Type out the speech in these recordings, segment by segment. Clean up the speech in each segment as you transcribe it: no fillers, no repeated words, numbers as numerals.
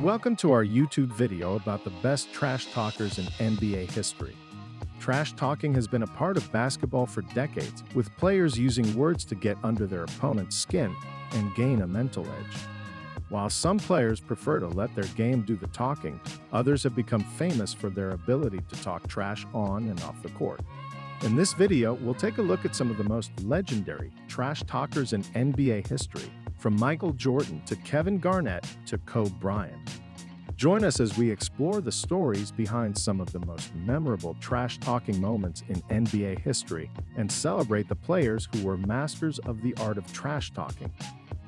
Welcome to our YouTube video about the best trash talkers in NBA history. Trash talking has been a part of basketball for decades, with players using words to get under their opponent's skin and gain a mental edge. While some players prefer to let their game do the talking, others have become famous for their ability to talk trash on and off the court. In this video, we'll take a look at some of the most legendary trash talkers in NBA history, from Michael Jordan to Kevin Garnett to Kobe Bryant. Join us as we explore the stories behind some of the most memorable trash-talking moments in NBA history and celebrate the players who were masters of the art of trash-talking.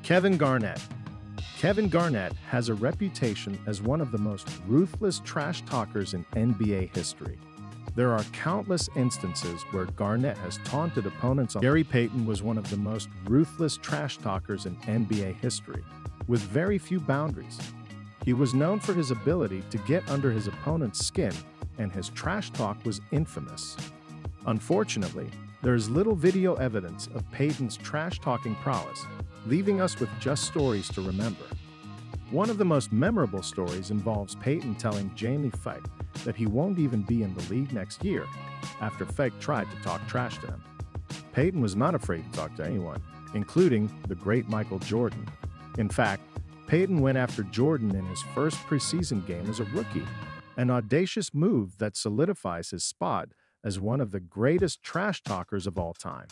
Kevin Garnett. Kevin Garnett has a reputation as one of the most ruthless trash talkers in NBA history. There are countless instances where Garnett has taunted opponents. Gary Payton was one of the most ruthless trash talkers in NBA history, with very few boundaries. He was known for his ability to get under his opponent's skin, and his trash talk was infamous. Unfortunately, there is little video evidence of Payton's trash-talking prowess, leaving us with just stories to remember. One of the most memorable stories involves Payton telling Jamie Fike that he won't even be in the league next year after Fike tried to talk trash to him. Payton was not afraid to talk to anyone, including the great Michael Jordan. In fact, Payton went after Jordan in his first preseason game as a rookie, an audacious move that solidifies his spot as one of the greatest trash talkers of all time.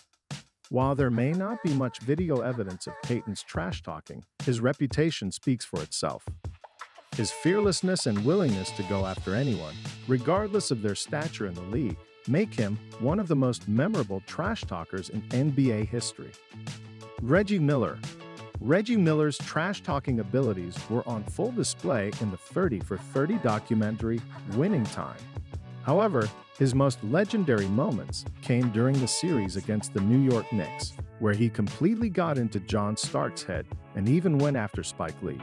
While there may not be much video evidence of Payton's trash talking, his reputation speaks for itself. His fearlessness and willingness to go after anyone, regardless of their stature in the league, make him one of the most memorable trash talkers in NBA history. Reggie Miller. Reggie Miller's trash-talking abilities were on full display in the 30 for 30 documentary Winning Time. However, his most legendary moments came during the series against the New York Knicks, where he completely got into John Stark's head and even went after Spike Lee.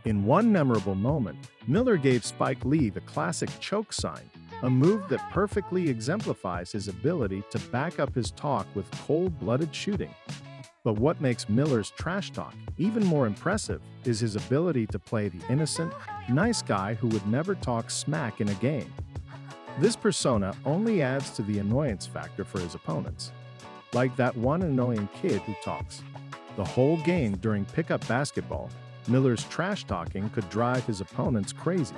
In one memorable moment, Miller gave Spike Lee the classic choke sign, a move that perfectly exemplifies his ability to back up his talk with cold-blooded shooting. But what makes Miller's trash talk even more impressive is his ability to play the innocent, nice guy who would never talk smack in a game. This persona only adds to the annoyance factor for his opponents. Like that one annoying kid who talks the whole game during pickup basketball, Miller's trash talking could drive his opponents crazy.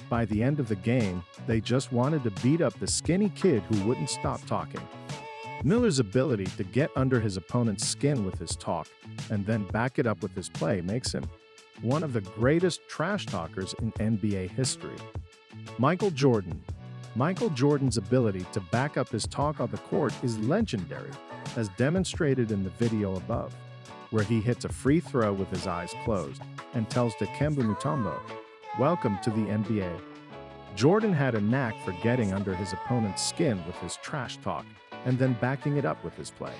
By the end of the game, they just wanted to beat up the skinny kid who wouldn't stop talking. Miller's ability to get under his opponent's skin with his talk and then back it up with his play makes him one of the greatest trash talkers in NBA history. Michael Jordan. Michael Jordan's ability to back up his talk on the court is legendary, as demonstrated in the video above, where he hits a free throw with his eyes closed and tells Dikembe Mutombo, "Welcome to the NBA." Jordan had a knack for getting under his opponent's skin with his trash talk and then backing it up with his play.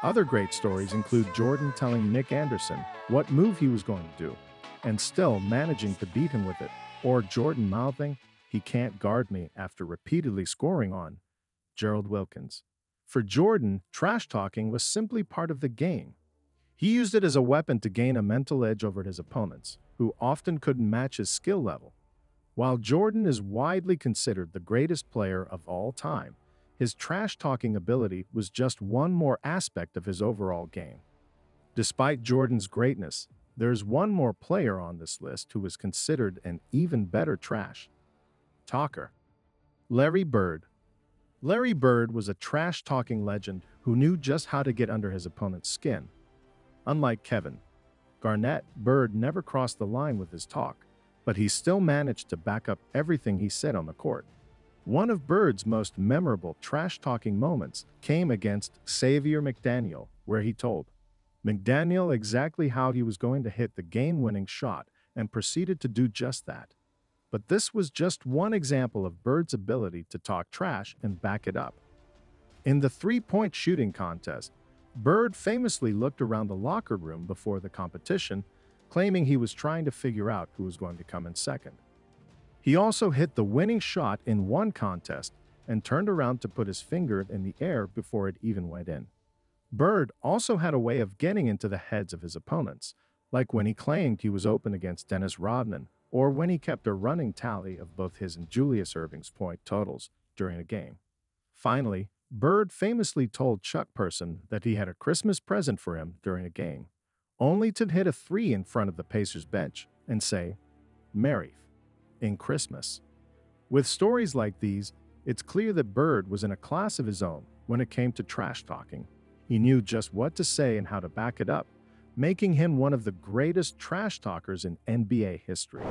Other great stories include Jordan telling Nick Anderson what move he was going to do and still managing to beat him with it, or Jordan mouthing, "He can't guard me," after repeatedly scoring on Gerald Wilkins. For Jordan, trash talking was simply part of the game. He used it as a weapon to gain a mental edge over his opponents, who often couldn't match his skill level. While Jordan is widely considered the greatest player of all time, his trash-talking ability was just one more aspect of his overall game. Despite Jordan's greatness, there's one more player on this list who is considered an even better trash talker. Larry Bird. Larry Bird was a trash-talking legend who knew just how to get under his opponent's skin. Unlike Kevin Garnett, Bird never crossed the line with his talk, but he still managed to back up everything he said on the court. One of Bird's most memorable trash-talking moments came against Xavier McDaniel, where he told McDaniel exactly how he was going to hit the game-winning shot and proceeded to do just that. But this was just one example of Bird's ability to talk trash and back it up. In the three-point shooting contest, Bird famously looked around the locker room before the competition, claiming he was trying to figure out who was going to come in second. He also hit the winning shot in one contest and turned around to put his finger in the air before it even went in. Bird also had a way of getting into the heads of his opponents, like when he claimed he was open against Dennis Rodman or when he kept a running tally of both his and Julius Erving's point totals during a game. Finally, Bird famously told Chuck Person that he had a Christmas present for him during a game, only to hit a three in front of the Pacers bench and say, "Merry in Christmas." With stories like these, it's clear that Bird was in a class of his own when it came to trash talking. He knew just what to say and how to back it up, making him one of the greatest trash talkers in NBA history.